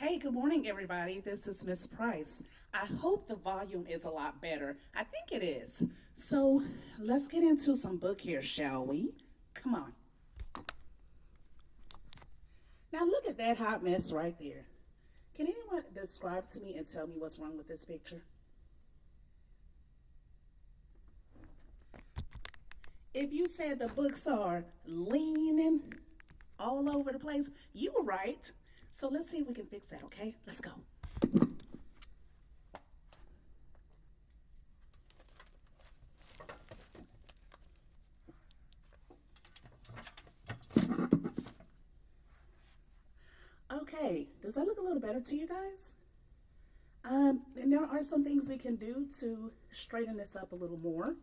Hey, good morning, everybody. This is Miss Price. I hope the volume is a lot better. I think it is. So let's get into some book here, shall we? Come on. Now look at that hot mess right there. Can anyone describe to me and tell me what's wrong with this picture? If you said the books are leaning all over the place, you were right. So let's see if we can fix that, okay? Let's go. Okay, does that look a little better to you guys? And there are some things we can do to straighten this up a little more,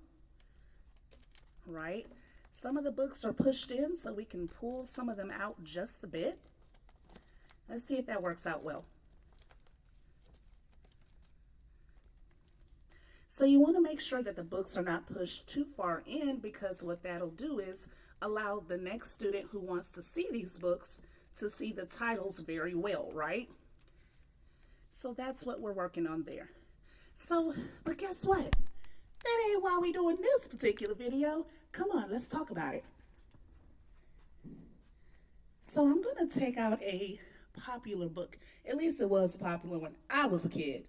right? Some of the books are pushed in, so we can pull some of them out just a bit. Let's see if that works out well. So you want to make sure that the books are not pushed too far in, because what that'll do is allow the next student who wants to see these books to see the titles very well, right? So that's what we're working on there. So, but guess what? That ain't why we doing this particular video. Come on, let's talk about it. So I'm gonna take out a popular book. At least it was popular when I was a kid.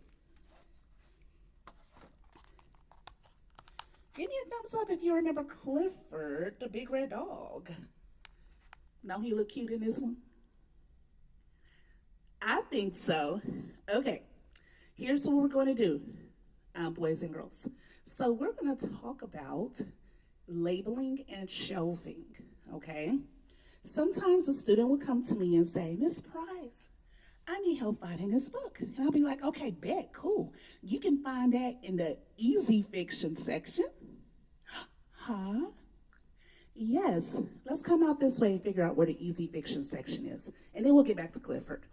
Give me a thumbs up if you remember Clifford, the big red dog. Now he look cute in this one? I think so. Okay, here's what we're going to do, boys and girls. So we're going to talk about labeling and shelving, okay? Sometimes a student will come to me and say, Miss Price, I need help finding this book. And I'll be like, okay, bet, cool. You can find that in the easy fiction section. Huh? Yes, let's come out this way and figure out where the easy fiction section is. And then we'll get back to Clifford.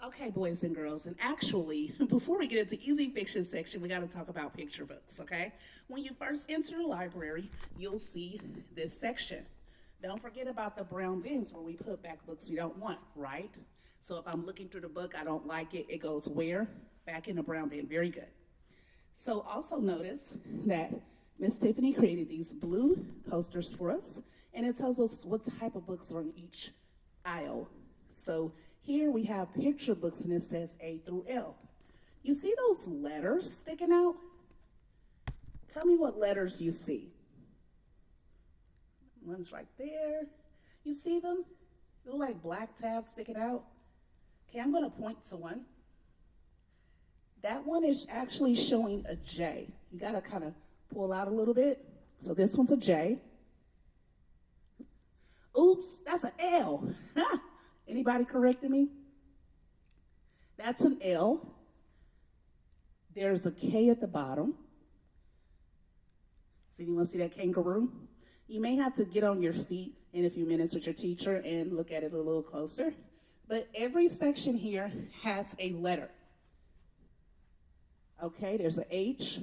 Okay, boys and girls, and actually, before we get into easy fiction section, we got to talk about picture books, okay? When you first enter the library, you'll see this section. Don't forget about the brown bins where we put back books we don't want, right? So if I'm looking through the book, I don't like it, it goes where? Back in the brown bin. Very good. So also notice that Miss Tiffany created these blue posters for us, and it tells us what type of books are in each aisle. So here we have picture books, and it says A through L. You see those letters sticking out? Tell me what letters you see. One's right there. You see them? They look like black tabs sticking out. Okay, I'm going to point to one. That one is actually showing a J. You got to kind of pull out a little bit. So this one's a J. Oops, that's an L. Anybody correcting me? That's an L. There's a K at the bottom. So anyone see that kangaroo? You may have to get on your feet in a few minutes with your teacher and look at it a little closer. But every section here has a letter. Okay, there's a H,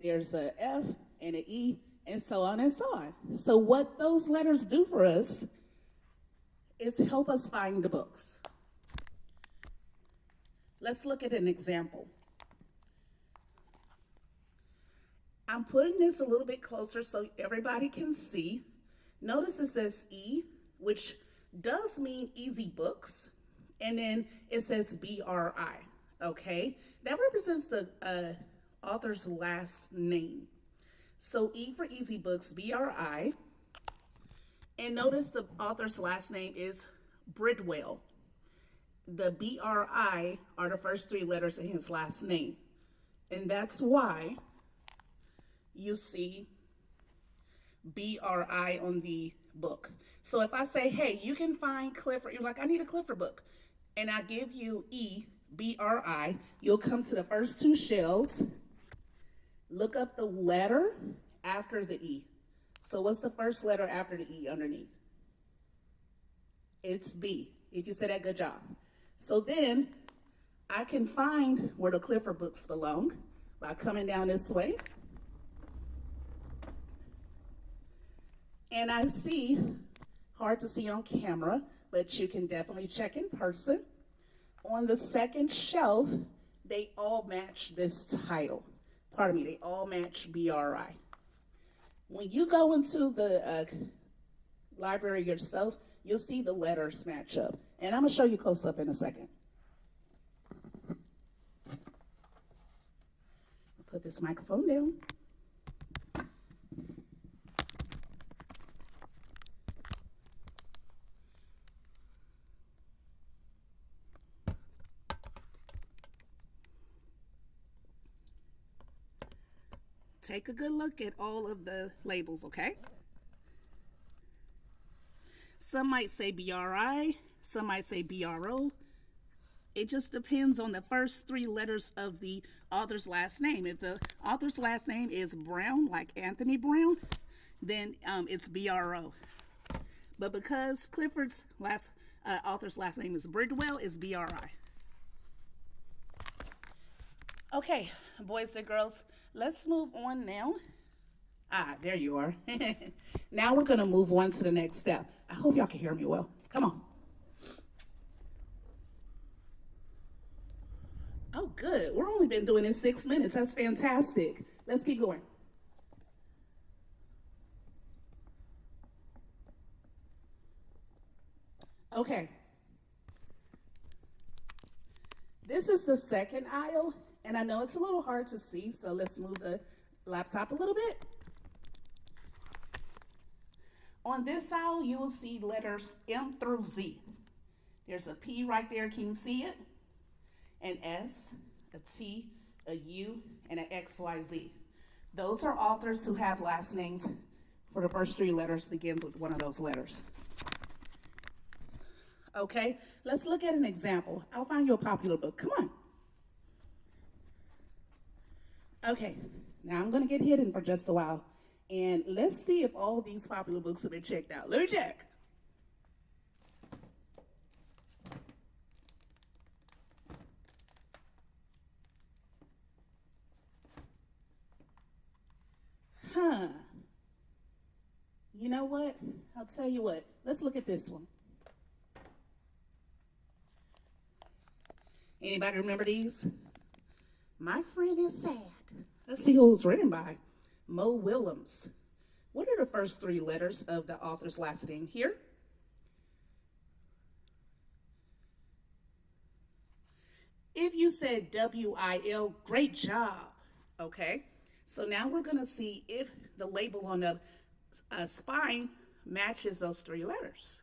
there's a F, and an E, and so on and so on. So what those letters do for us is help us find the books. Let's look at an example. I'm putting this a little bit closer so everybody can see. Notice it says E, which does mean easy books, and then it says BRI, okay? That represents the author's last name. So E for easy books, BRI, and notice the author's last name is Bridwell. The BRI are the first three letters in his last name, and that's why you see BRI on the book. So if I say, hey, you can find Clifford, you're like, I need a Clifford book, and I give you E, BRI, you'll come to the first two shelves, look up the letter after the E. So what's the first letter after the E underneath? It's B. If you said that, good job. So then I can find where the Clifford books belong by coming down this way. And I see, hard to see on camera, but you can definitely check in person. On the second shelf, they all match this title. Pardon me, they all match BRI. When you go into the library yourself, you'll see the letters match up. And I'm going to show you close up in a second. Put this microphone down. Take a good look at all of the labels, okay? Some might say BRI, some might say BRO. It just depends on the first three letters of the author's last name. If the author's last name is Brown, like Anthony Brown, then it's BRO. But because Clifford's author's last name is Bridwell, it's BRI. Okay, boys and girls, let's move on now. There you are. Now we're going to move on to the next step. I hope y'all can hear me well. Come on. Oh, good. We're only been doing it 6 minutes. That's fantastic. Let's keep going. Okay. This is the second aisle, and I know it's a little hard to see, so let's move the laptop a little bit. On this aisle, you will see letters M through Z. There's a P right there. Can you see it? An S, a T, a U, and an XYZ. Those are authors who have last names for the first three letters begins with one of those letters. Okay, let's look at an example. I'll find you a popular book. Come on. Okay, now I'm going to get hidden for just a while. And let's see if all these popular books have been checked out. Let me check. You know what? I'll tell you what. Let's look at this one. Anybody remember these? My Friend is Sad. Let's see who it was written by. Mo Willems. What are the first three letters of the author's last name here? If you said W-I-L, great job. Okay, so now we're going to see if the label on the spine matches those three letters.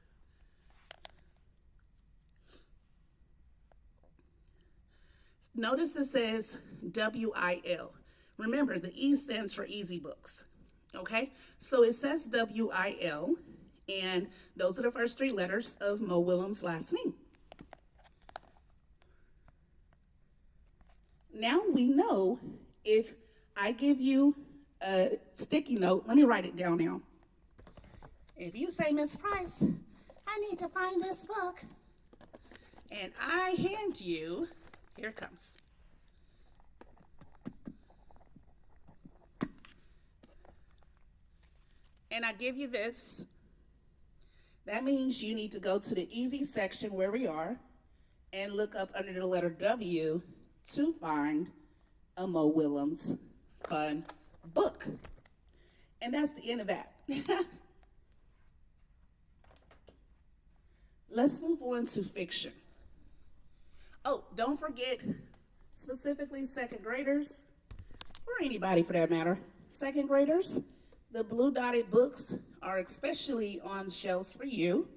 Notice it says W-I-L. Remember, the E stands for Easy Books. Okay, so it says W-I-L, and those are the first three letters of Mo Willems' last name. Now we know if I give you a sticky note, let me write it down now. If you say, Miss Price, I need to find this book, and I hand you, here it comes. And I give you this, that means you need to go to the easy section where we are and look up under the letter W to find a Mo Willems fun book. And that's the end of that. Let's move on to fiction. Oh, don't forget, specifically second graders, or anybody for that matter, second graders, the blue dotted books are especially on shelves for you.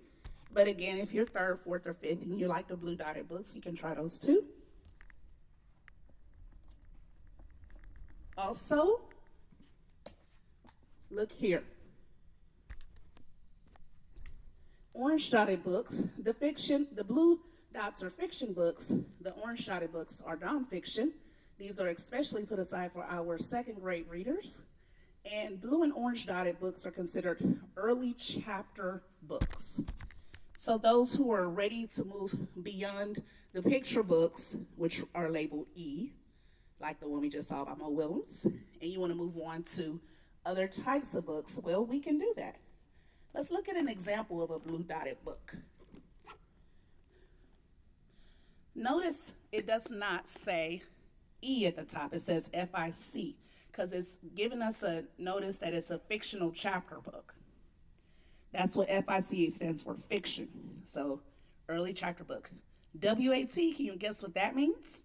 But again, if you're third, fourth, or fifth and you like the blue dotted books, you can try those too. Also, look here. Orange dotted books, the blue dots are fiction books, the orange dotted books are nonfiction. These are especially put aside for our second grade readers. And blue and orange dotted books are considered early chapter books. So those who are ready to move beyond the picture books, which are labeled E, like the one we just saw by Mo Willems, and you want to move on to other types of books, well, we can do that. Let's look at an example of a blue dotted book. Notice it does not say E at the top. It says FIC because it's giving us a notice that it's a fictional chapter book. That's what FIC stands for, fiction. So, early chapter book. WAT, can you guess what that means?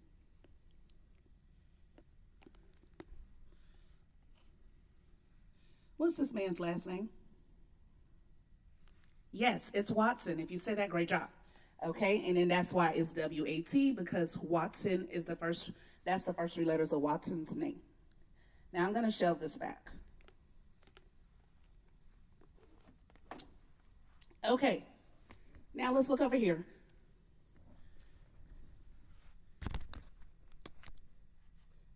What's this man's last name? Yes, it's Watson. If you say that, great job. Okay, and then that's why it's WAT, because Watson is that's the first three letters of Watson's name. Now I'm going to shelve this back. Okay, now let's look over here.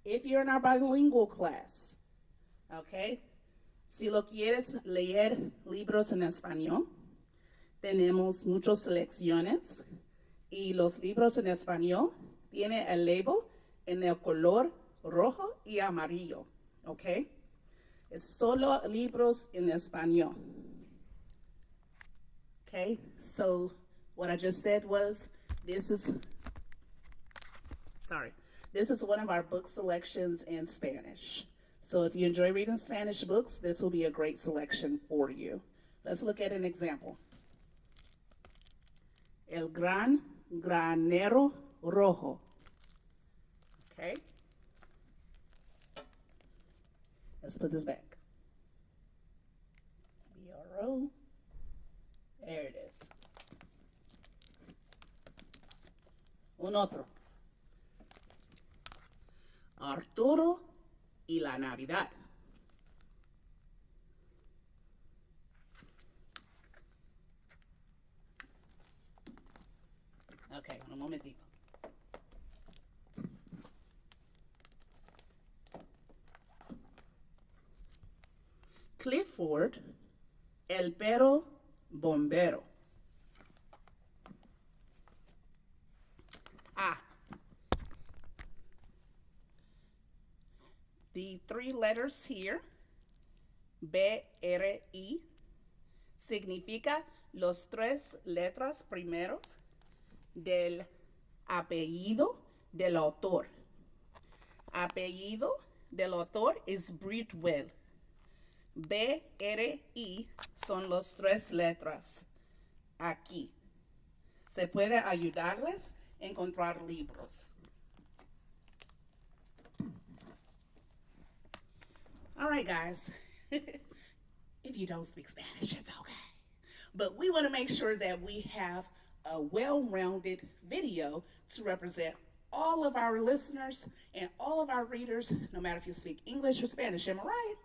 If you're in our bilingual class, okay, si lo quieres leer libros en español, tenemos muchas selecciones y los libros en español tienen el label en el color rojo y amarillo, okay? Es solo libros en español. Okay, so what I just said was this is one of our book selections in Spanish. So if you enjoy reading Spanish books, this will be a great selection for you. Let's look at an example. El gran granero rojo. Okay. Let's put this back. BRO. There it is. Un otro. Arturo y la Navidad. Okay, un momentito. Clifford, el perro bombero. The three letters here, BRI, significa los tres letras primeros del apellido del autor. Apellido del autor is Bridwell. BRI son los tres letras aquí. Se puede ayudarles a encontrar libros. All right, guys. If you don't speak Spanish, it's okay. But we want to make sure that we have a well-rounded video to represent all of our listeners and all of our readers, no matter if you speak English or Spanish. Am I right?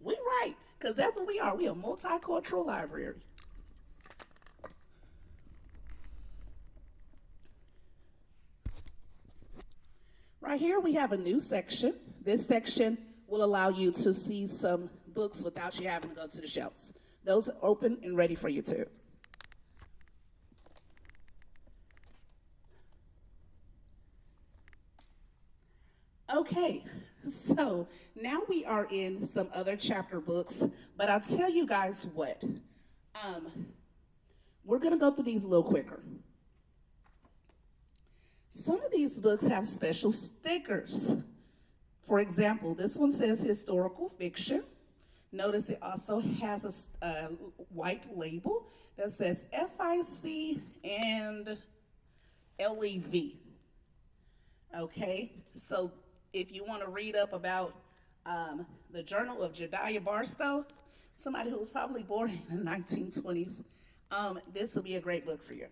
We're right, because that's what we are. We're a multicultural library. Right here, we have a new section. This section will allow you to see some books without you having to go to the shelves. Those are open and ready for you too. Okay, so now we are in some other chapter books, but I'll tell you guys what. We're going to go through these a little quicker. Some of these books have special stickers. For example, this one says historical fiction. Notice it also has a white label that says FIC and LEV. Okay, so if you want to read up about the Journal of Jediah Barstow, somebody who was probably born in the 1920s, this will be a great book for you.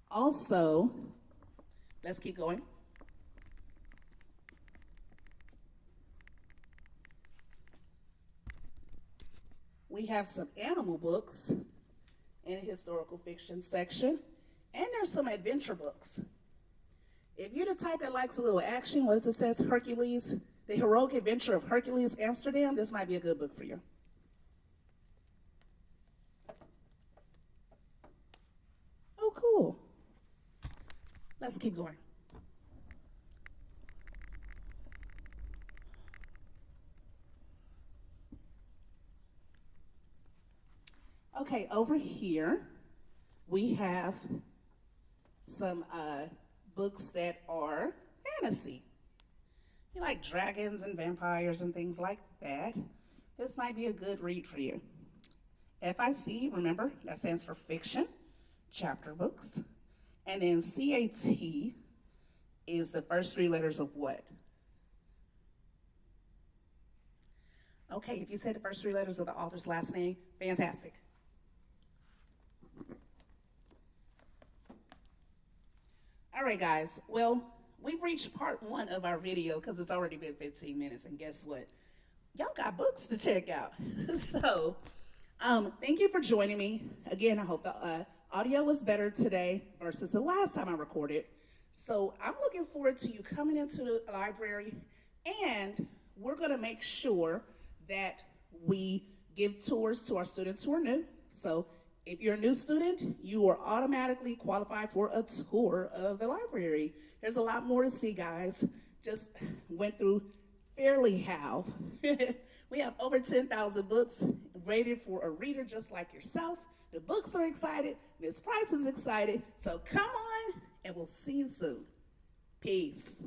Also, let's keep going. We have some animal books in the historical fiction section, and there's some adventure books. If you're the type that likes a little action, what does it say? Hercules, the heroic adventure of Hercules Amsterdam, this might be a good book for you. Oh, cool. Let's keep going. Okay, over here, we have some books that are fantasy. You like dragons and vampires and things like that. This might be a good read for you. FIC, remember, that stands for fiction, chapter books. And then CAT is the first three letters of what? Okay, if you said the first three letters of the author's last name, fantastic. All right, guys. Well, we've reached part one of our video because it's already been 15 minutes. And guess what? Y'all got books to check out. So, thank you for joining me. Again, I hope the audio was better today versus the last time I recorded. So, I'm looking forward to you coming into the library, and we're going to make sure that we give tours to our students who are new. So, if you're a new student, you are automatically qualified for a tour of the library. There's a lot more to see, guys. Just went through fairly how. We have over 10,000 books rated for a reader just like yourself. The books are excited. Miss Price is excited. So come on, and we'll see you soon. Peace.